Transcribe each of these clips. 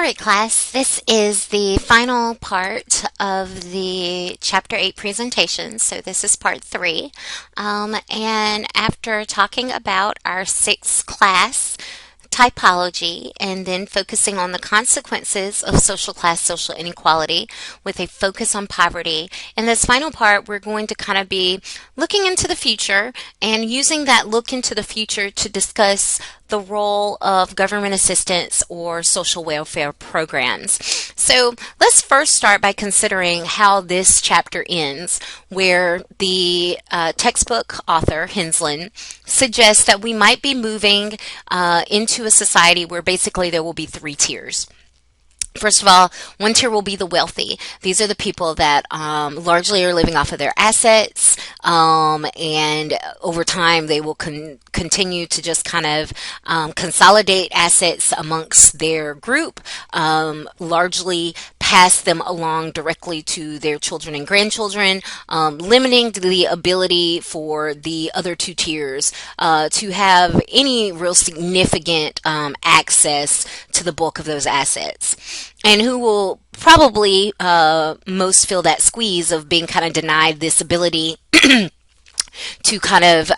right, class, this is the final part of the Chapter 8 presentation. So this is part 3. And after talking about our 6th class, typology, and then focusing on the consequences of social class, social inequality with a focus on poverty. In this final part, we're going to kind of be looking into the future and using that look into the future to discuss the role of government assistance or social welfare programs. So let's first start by considering how this chapter ends, where the textbook author, Henslin, suggests that we might be moving into a society where basically there will be 3 tiers. First of all, one tier will be the wealthy. These are the people that largely are living off of their assets, and over time they will continue to just kind of consolidate assets amongst their group, largely pass them along directly to their children and grandchildren, limiting the ability for the other 2 tiers to have any real significant access to the bulk of those assets. And who will probably most feel that squeeze of being kind of denied this ability to kind of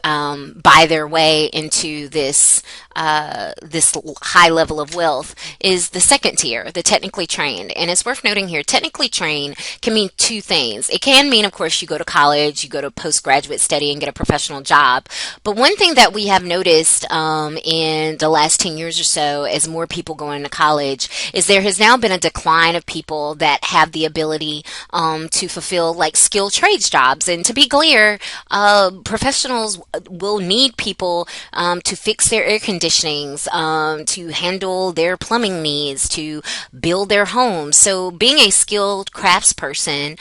buy their way into this high level of wealth is the second tier, the technically trained. And it's worth noting here, technically trained can mean 2 things. It can mean, of course, you go to college, you go to postgraduate study and get a professional job. But one thing that we have noticed in the last 10 years or so as more people go into college is there has now been a decline of people that have the ability to fulfill like skilled trades jobs. And to be clear, professionals will need people to fix their air conditionings, to handle their plumbing needs, to build their homes. So being a skilled craftsperson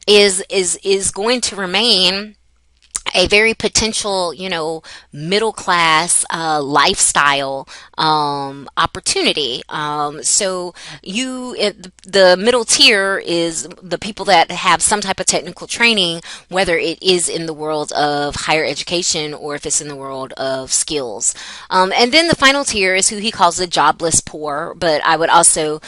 is going to remain a very potential, middle class lifestyle opportunity. So the middle tier is the people that have some type of technical training, whether it is in the world of higher education or if it's in the world of skills. And then the final tier is who he calls the jobless poor, but I would also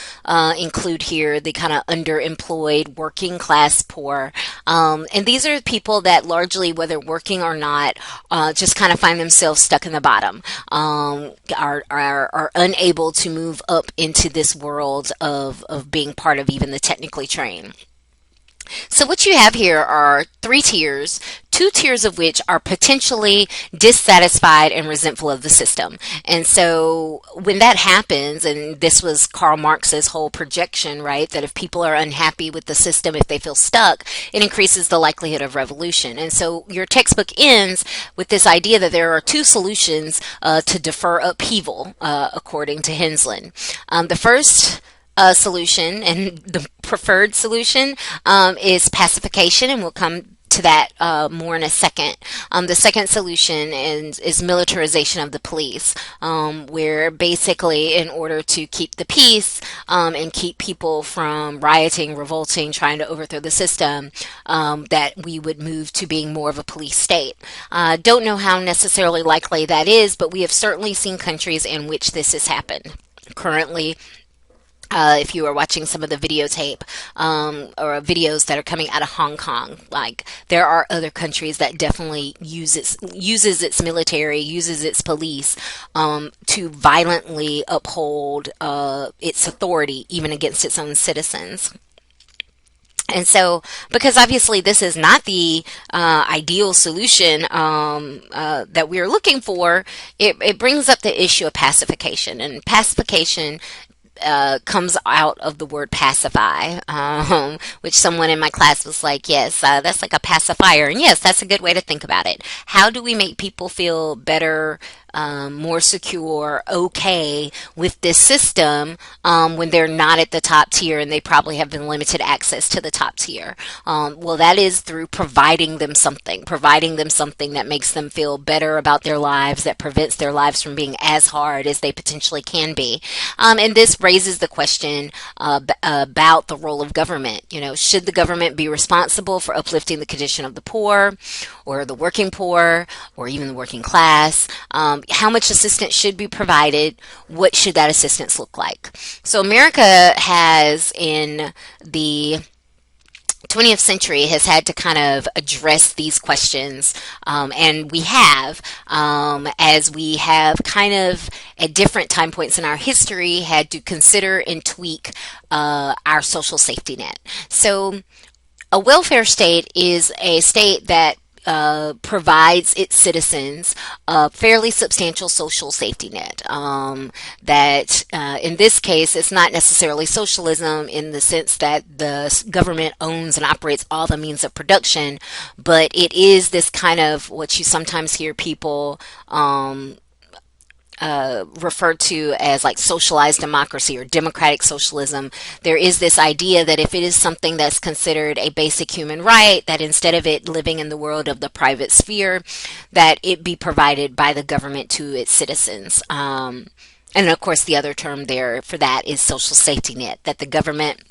include here the kind of underemployed working class poor. And these are people that largely, whether working or not, just kind of find themselves stuck in the bottom, are unable to move up into this world of being part of even the technically trained. So what you have here are 3 tiers, 2 tiers of which are potentially dissatisfied and resentful of the system. And so when that happens, and this was Karl Marx's whole projection, right, that if people are unhappy with the system, if they feel stuck, it increases the likelihood of revolution. And so your textbook ends with this idea that there are 2 solutions to defer upheaval, according to Henslin. The first solution, and the preferred solution, is pacification, and we'll come to that more in a second. The second solution is militarization of the police, where basically in order to keep the peace and keep people from rioting, revolting, trying to overthrow the system, that we would move to being more of a police state. Don't know how necessarily likely that is, but we have certainly seen countries in which this has happened. Currently, if you are watching some of the videotape or videos that are coming out of Hong Kong, like there are other countries that definitely uses its military, uses its police to violently uphold its authority even against its own citizens. And so, because obviously this is not the ideal solution that we are looking for, it brings up the issue of pacification. And pacification comes out of the word pacify, which someone in my class was like, yes, that's like a pacifier. And yes, that's a good way to think about it. How do we make people feel better, more secure, okay with this system when they're not at the top tier and they probably have been limited access to the top tier? Well, that is through providing them something that makes them feel better about their lives, that prevents their lives from being as hard as they potentially can be. And this raises the question about the role of government. Should the government be responsible for uplifting the condition of the poor or the working poor or even the working class? how much assistance should be provided, what should that assistance look like. So America has, in the 20th century, has had to kind of address these questions, and we have, as we have kind of at different time points in our history had to consider and tweak our social safety net. So a welfare state is a state that provides its citizens a fairly substantial social safety net. That in this case, it's not necessarily socialism in the sense that the government owns and operates all the means of production, but it is this kind of what you sometimes hear people referred to as like socialized democracy or democratic socialism. There is this idea that if it is something that's considered a basic human right, that instead of it living in the world of the private sphere, that it be provided by the government to its citizens. And of course, the other term there for that is social safety net, that the government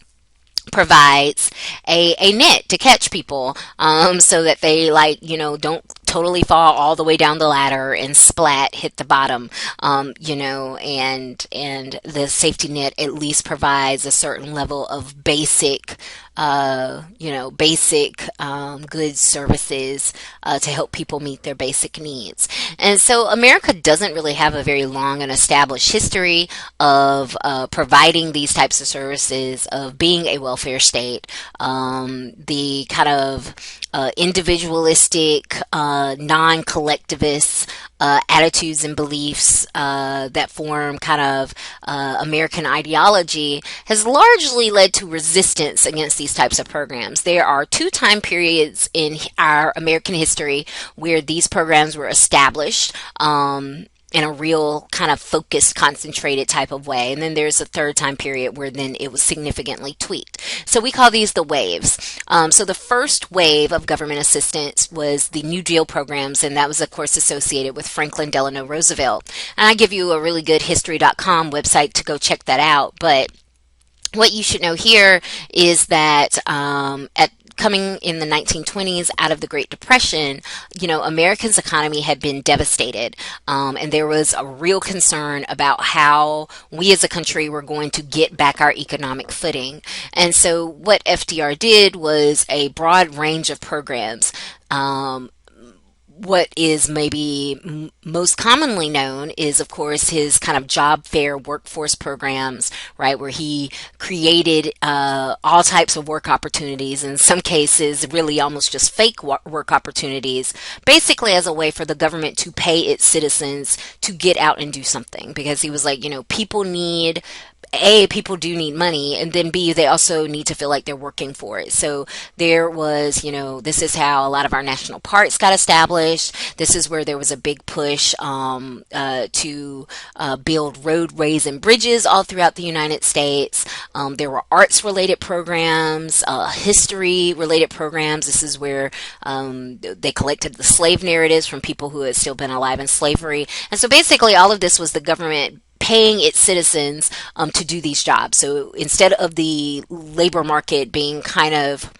provides a net to catch people, so that they don't totally fall all the way down the ladder and splat hit the bottom, and the safety net at least provides a certain level of basic goods, services, to help people meet their basic needs. And so America doesn't really have a very long and established history of providing these types of services, of being a welfare state. The kind of individualistic, non-collectivist attitudes and beliefs that form kind of American ideology has largely led to resistance against these types of programs. There are two time periods in our American history where these programs were established in a real kind of focused, concentrated type of way. And then there's a third time period where then it was significantly tweaked. So we call these the waves. So the first wave of government assistance was the New Deal programs, and that was, of course, associated with Franklin Delano Roosevelt. And I give you a really good history.com website to go check that out. But what you should know here is that coming in the 1920s out of the Great Depression, America's economy had been devastated. And there was a real concern about how we as a country were going to get back our economic footing. And so what FDR did was a broad range of programs. What is maybe most commonly known is, of course, his kind of job fair workforce programs, right, where he created all types of work opportunities, in some cases really almost just fake work opportunities, basically as a way for the government to pay its citizens to get out and do something. Because he was like, people need people do need money, and then B, they also need to feel like they're working for it. So there was, this is how a lot of our national parks got established. This is where there was a big push to build roadways and bridges all throughout the United States. There were arts-related programs, history-related programs. This is where they collected the slave narratives from people who had still been alive in slavery. And so basically all of this was the government paying its citizens to do these jobs. So instead of the labor market being kind of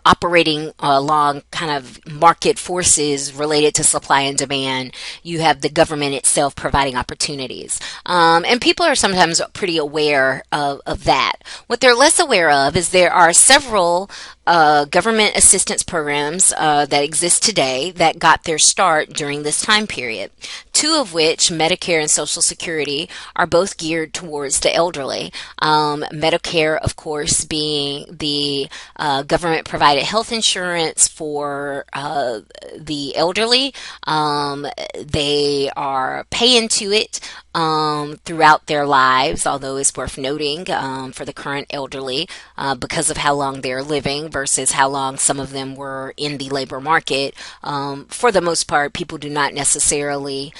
operating along kind of market forces related to supply and demand, you have the government itself providing opportunities. And people are sometimes pretty aware of that. What they're less aware of is there are several government assistance programs that exist today that got their start during this time period. Two of which, Medicare and Social Security, are both geared towards the elderly. Medicare, of course, being the government provided health insurance for the elderly. They are paying to it throughout their lives, although it's worth noting for the current elderly, because of how long they're living versus how long some of them were in the labor market. For the most part, people do not necessarily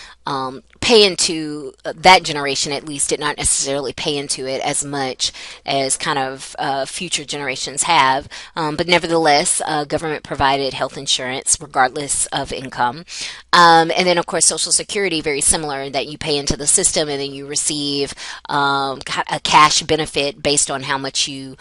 pay into that generation, at least, did not necessarily pay into it as much as kind of future generations have. But nevertheless, government provided health insurance regardless of income. And then, of course, Social Security, very similar in that you pay into the system and then you receive a cash benefit based on how much you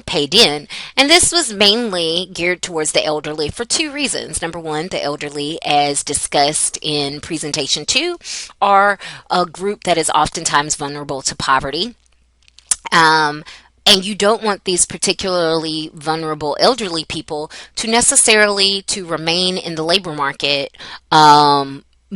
paid in. And this was mainly geared towards the elderly for two reasons. Number one, the elderly, as discussed in presentation 2, are a group that is oftentimes vulnerable to poverty. And you don't want these particularly vulnerable elderly people to necessarily to remain in the labor market,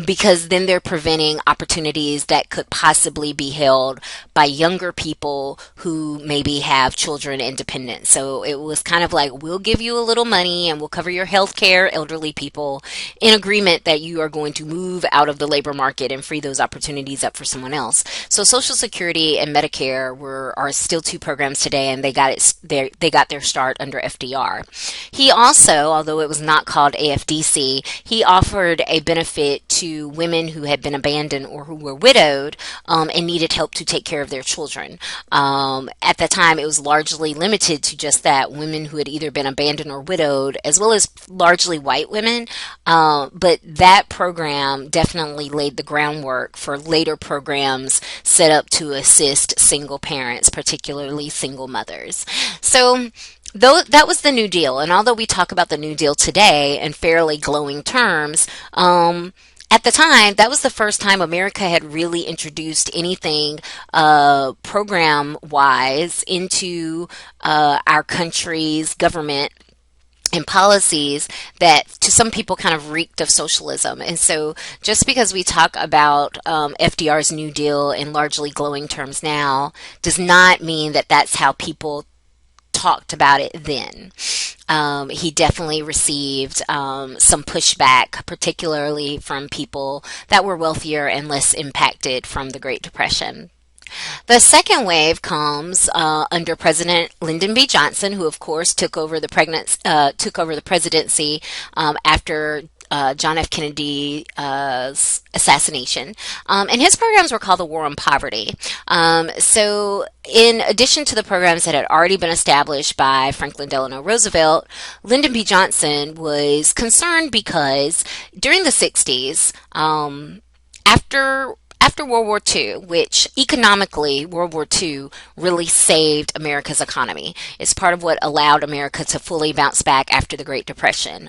because then they're preventing opportunities that could possibly be held by younger people who maybe have children and dependents. So it was kind of like, we'll give you a little money and we'll cover your health care, elderly people, in agreement that you are going to move out of the labor market and free those opportunities up for someone else. So Social Security and Medicare are still two programs today, and they got their start under FDR. He also, although it was not called AFDC, he offered a benefit to women who had been abandoned or who were widowed, and needed help to take care of their children. At the time, it was largely limited to just that, women who had either been abandoned or widowed, as well as largely white women. But that program definitely laid the groundwork for later programs set up to assist single parents, particularly single mothers. So though that was the New Deal, and although we talk about the New Deal today in fairly glowing terms, at the time, that was the first time America had really introduced anything program-wise into our country's government and policies that to some people kind of reeked of socialism. And so just because we talk about FDR's New Deal in largely glowing terms now does not mean that that's how people talked about it then. He definitely received some pushback, particularly from people that were wealthier and less impacted from the Great Depression. The second wave comes under President Lyndon B. Johnson, who, of course, took over the presidency after John F. Kennedy's assassination. And his programs were called the War on Poverty. So in addition to the programs that had already been established by Franklin Delano Roosevelt, Lyndon B. Johnson was concerned because during the 60s, after World War II, which economically World War II really saved America's economy. It's part of what allowed America to fully bounce back after the Great Depression.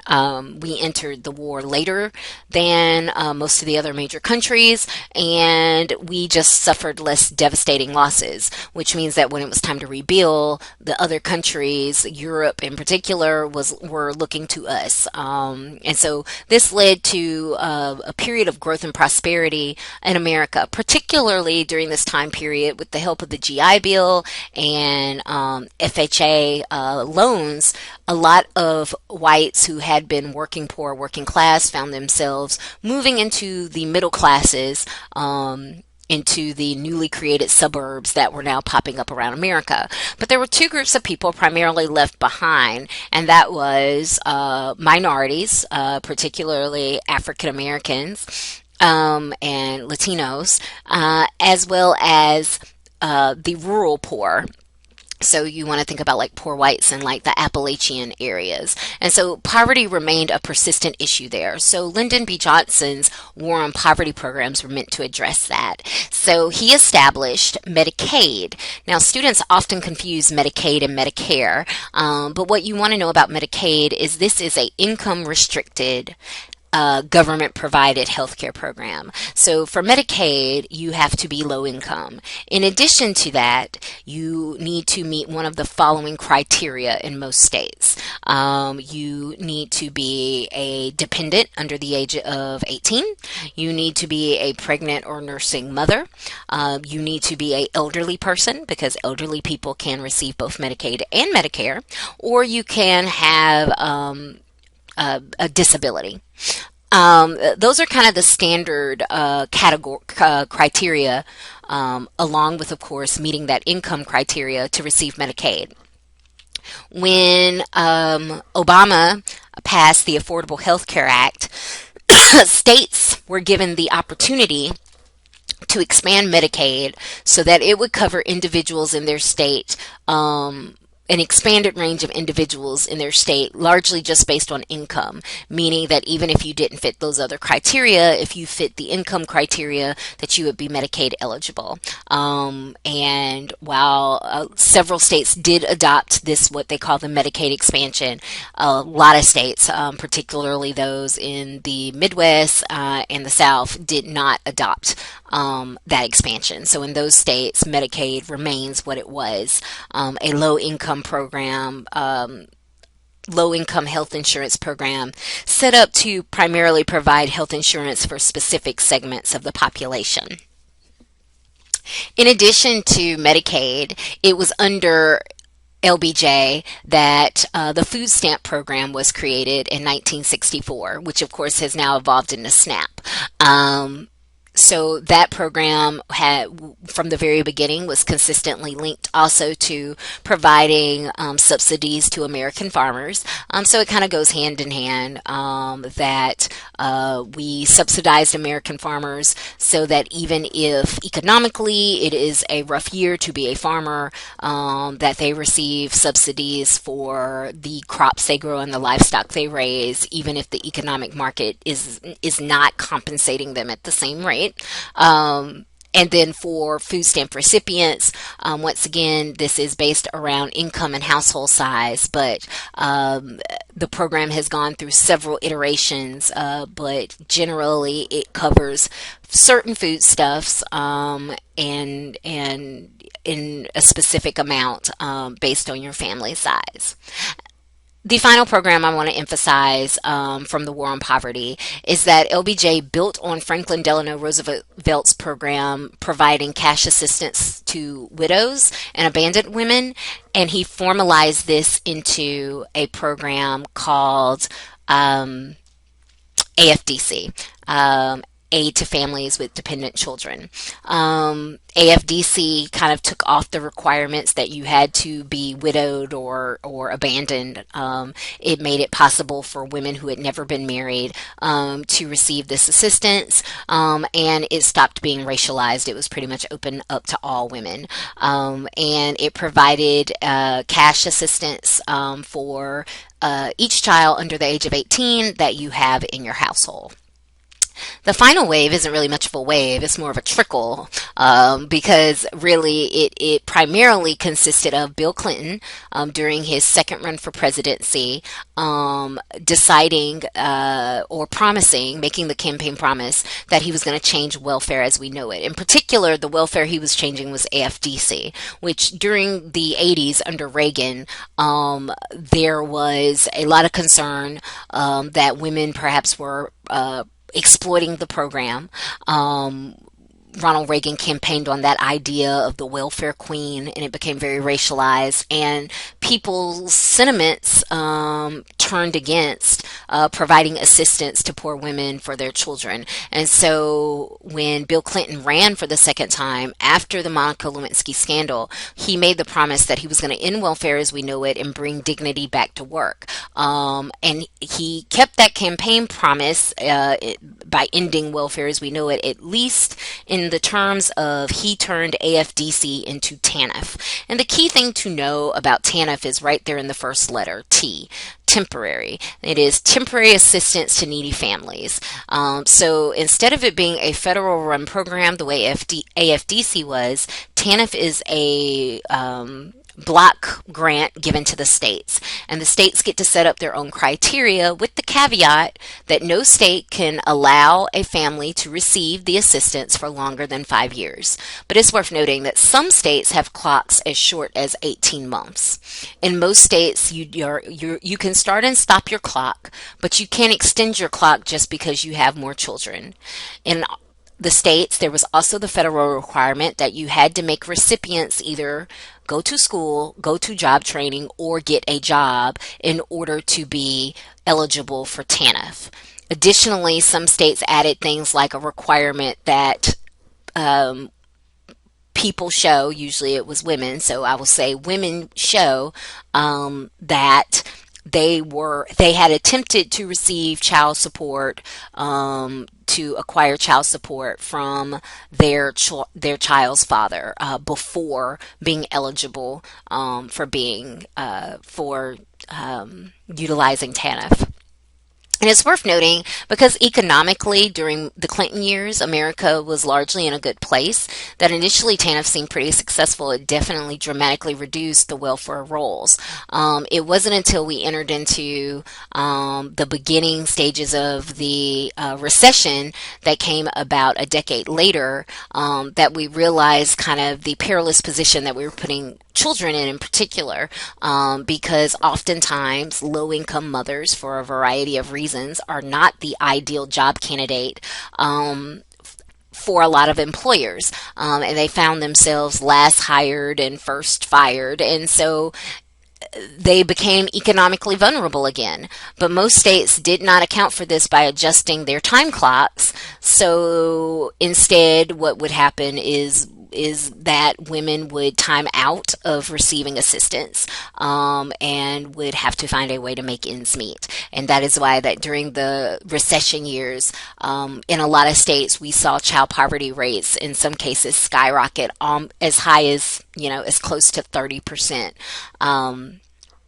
We entered the war later than most of the other major countries, and we just suffered less devastating losses, which means that when it was time to rebuild, the other countries, Europe in particular, were looking to us. And so this led to a period of growth and prosperity in America, particularly during this time period with the help of the GI Bill and FHA loans. A lot of whites who had been working poor, working class, found themselves moving into the middle classes, into the newly created suburbs that were now popping up around America. But there were two groups of people primarily left behind, and that was minorities, particularly African Americans, and Latinos, as well as the rural poor. So you want to think about like poor whites in like the Appalachian areas. And so poverty remained a persistent issue there. So Lyndon B. Johnson's War on Poverty programs were meant to address that. So he established Medicaid. Now students often confuse Medicaid and Medicare, but what you want to know about Medicaid is this is a income restricted government provided healthcare program. So for Medicaid, you have to be low income. In addition to that, you need to meet one of the following criteria in most states. You need to be a dependent under the age of 18. You need to be a pregnant or nursing mother. You need to be an elderly person, because elderly people can receive both Medicaid and Medicare, or you can have a disability. Those are kind of the standard criteria, along with, of course, meeting that income criteria to receive Medicaid. When Obama passed the Affordable Health Care Act, States were given the opportunity to expand Medicaid so that it would cover individuals in their state, an expanded range of individuals in their state, largely just based on income, meaning that even if you didn't fit those other criteria, if you fit the income criteria, that you would be Medicaid eligible. And while several states did adopt this, what they call the Medicaid expansion, a lot of states, particularly those in the Midwest and the South, did not adopt that expansion. So in those states, Medicaid remains what it was, a low income program, low income health insurance program set up to primarily provide health insurance for specific segments of the population. In addition to Medicaid, it was under LBJ that the food stamp program was created in 1964, which of course has now evolved into SNAP. So that program had, from the very beginning, was consistently linked also to providing subsidies to American farmers. So it kind of goes hand in hand, that we subsidized American farmers so that even if economically it is a rough year to be a farmer, that they receive subsidies for the crops they grow and the livestock they raise, even if the economic market is not compensating them at the same rate. And then for food stamp recipients, once again, this is based around income and household size, but the program has gone through several iterations, but generally it covers certain foodstuffs and in a specific amount based on your family size. The final program I want to emphasize from the War on Poverty is that LBJ built on Franklin Delano Roosevelt's program providing cash assistance to widows and abandoned women, and he formalized this into a program called AFDC. Aid to families with dependent children. AFDC kind of took off the requirements that you had to be widowed or abandoned. It made it possible for women who had never been married to receive this assistance, and it stopped being racialized. It was pretty much open up to all women, and it provided cash assistance for each child under the age of 18 that you have in your household. The final wave isn't really much of a wave, it's more of a trickle, because really it primarily consisted of Bill Clinton during his second run for presidency deciding or promising, making the campaign promise that he was going to change welfare as we know it. In particular, the welfare he was changing was AFDC, which during the 80s under Reagan, there was a lot of concern that women perhaps were exploiting the program. Ronald Reagan campaigned on that idea of the welfare queen, and it became very racialized, and people's sentiments turned against providing assistance to poor women for their children. And so when Bill Clinton ran for the second time after the Monica Lewinsky scandal, he made the promise that he was going to end welfare as we know it and bring dignity back to work. And he kept that campaign promise by ending welfare as we know it, at least in the terms of he turned AFDC into TANF. And the key thing to know about TANF is right there in the first letter, T. Temporary. It is temporary assistance to needy families. So instead of it being a federal run program the way AFDC was, TANF is a block grant given to the states, and the states get to set up their own criteria with the caveat that no state can allow a family to receive the assistance for longer than 5 years. But it's worth noting that some states have clocks as short as 18 months. In most states, you can start and stop your clock, but you can't extend your clock just because you have more children. In the states, there was also the federal requirement that you had to make recipients either go to school, go to job training, or get a job in order to be eligible for TANF. Additionally, some states added things like a requirement that people show, usually it was women, so I will say women show that they had attempted to receive child support, to acquire child support from their child's father, before being eligible, for being for utilizing TANF. And it's worth noting because economically during the Clinton years, America was largely in a good place, that initially TANF seemed pretty successful. It definitely dramatically reduced the welfare rolls. It wasn't until we entered into the beginning stages of the recession that came about a decade later, that we realized kind of the perilous position that we were putting children in particular, because oftentimes low-income mothers, for a variety of reasons, are not the ideal job candidate, for a lot of employers, and they found themselves last hired and first fired, and so they became economically vulnerable again. But most states did not account for this by adjusting their time clocks. So instead, what would happen is that women would time out of receiving assistance, and would have to find a way to make ends meet. And that is why that during the recession years, in a lot of states, we saw child poverty rates in some cases skyrocket, as high as, as close to 30%,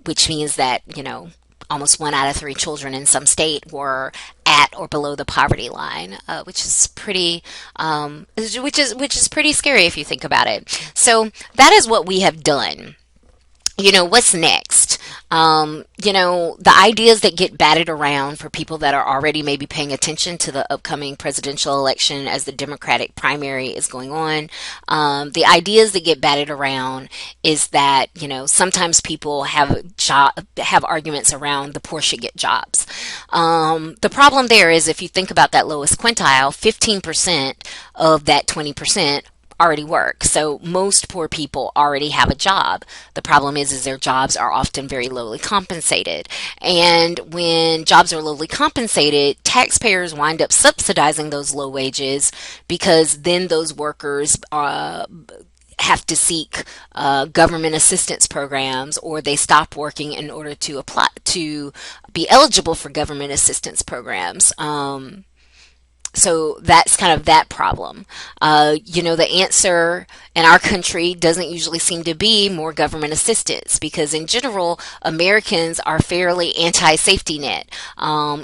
which means that, almost 1 out of 3 children in some state were at or below the poverty line, which is pretty, which is pretty scary if you think about it. So that is what we have done. What's next? The ideas that get batted around for people that are already maybe paying attention to the upcoming presidential election as the Democratic primary is going on. The ideas that get batted around is that, sometimes people have arguments around the poor should get jobs. The problem there is if you think about that lowest quintile, 15% of that 20% already work. So most poor people already have a job. The problem is their jobs are often very lowly compensated. And when jobs are lowly compensated, taxpayers wind up subsidizing those low wages, because then those workers have to seek government assistance programs, or they stop working in order to apply to be eligible for government assistance programs. So that's kind of that problem. The answer in our country doesn't usually seem to be more government assistance, because in general, Americans are fairly anti-safety net.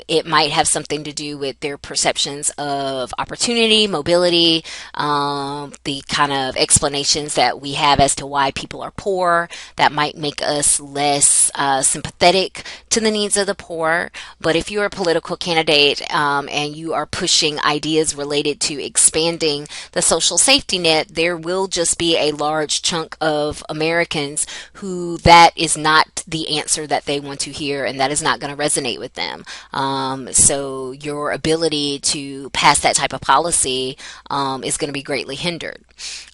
It might have something to do with their perceptions of opportunity, mobility, the kind of explanations that we have as to why people are poor that might make us less sympathetic to the needs of the poor. But if you're a political candidate, and you are pushing ideas related to expanding the social safety net, there will just be a large chunk of Americans who that is not the answer that they want to hear, and that is not going to resonate with them. So your ability to pass that type of policy is going to be greatly hindered.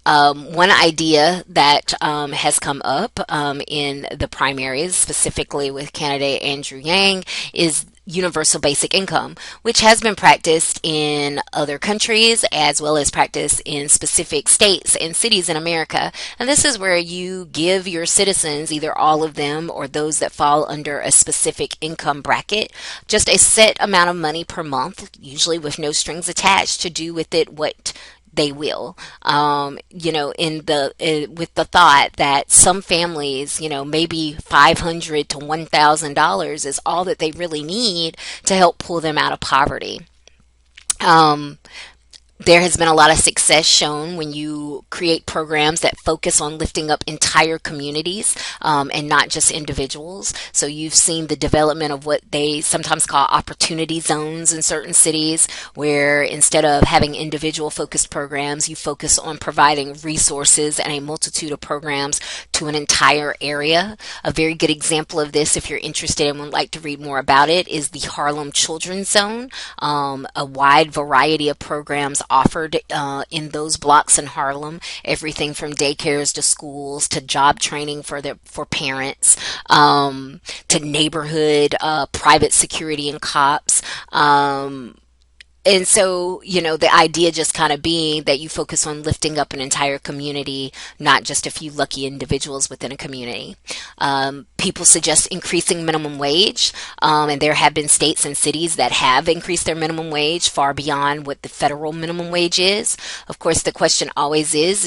One idea that has come up in the primaries, specifically with candidate Andrew Yang, is universal basic income, which has been practiced in other countries as well as practiced in specific states and cities in America. And this is where you give your citizens, either all of them or those that fall under a specific income bracket, just a set amount of money per month, usually with no strings attached, to do with it what they will, with the thought that some families, maybe $500 to $1,000 is all that they really need to help pull them out of poverty. There has been a lot of success shown when you create programs that focus on lifting up entire communities, and not just individuals. So you've seen the development of what they sometimes call opportunity zones in certain cities, where instead of having individual focused programs, you focus on providing resources and a multitude of programs to an entire area. A very good example of this, if you're interested and would like to read more about it, is the Harlem Children's Zone. A wide variety of programs offered in those blocks in Harlem, everything from daycares to schools to job training for parents, to neighborhood private security and cops. And so, the idea just kind of being that you focus on lifting up an entire community, not just a few lucky individuals within a community. people suggest increasing minimum wage, and there have been states and cities that have increased their minimum wage far beyond what the federal minimum wage is. Of course, the question always is,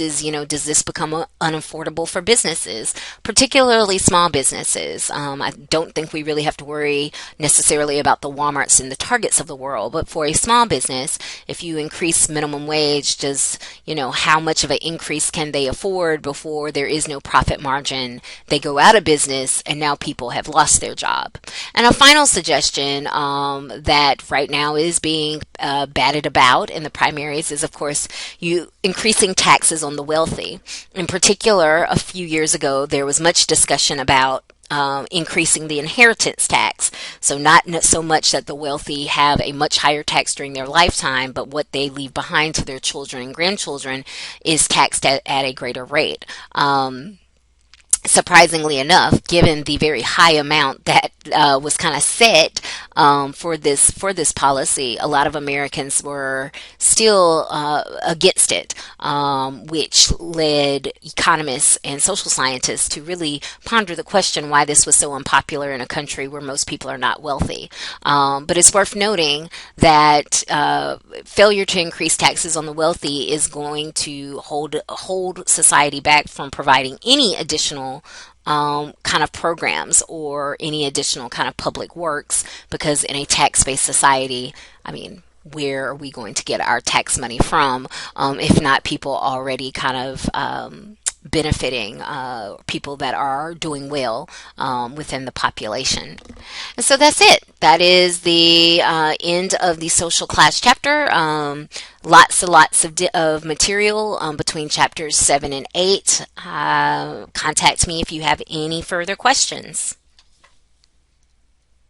does this become unaffordable for businesses, particularly small businesses? I don't think we really have to worry necessarily about the Walmarts and the Targets of the world, but for a small business, if you increase minimum wage, how much of an increase can they afford before there is no profit margin? They go out of business and now people have lost their job. And a final suggestion that right now is being batted about in the primaries is, of course, you increasing taxes on the wealthy. In particular, a few years ago, there was much discussion about increasing the inheritance tax. So not so much that the wealthy have a much higher tax during their lifetime, but what they leave behind to their children and grandchildren is taxed at a greater rate. Surprisingly enough, given the very high amount that was kind of set for this policy, a lot of Americans were still against it, which led economists and social scientists to really ponder the question why this was so unpopular in a country where most people are not wealthy. But it's worth noting that failure to increase taxes on the wealthy is going to hold society back from providing any additional kind of programs or any additional kind of public works, because in a tax-based society, where are we going to get our tax money from if not people already kind of benefiting people that are doing well within the population? And so that's it. That is the end of the social class chapter. Lots and lots of material between chapters 7 and 8. Contact me if you have any further questions.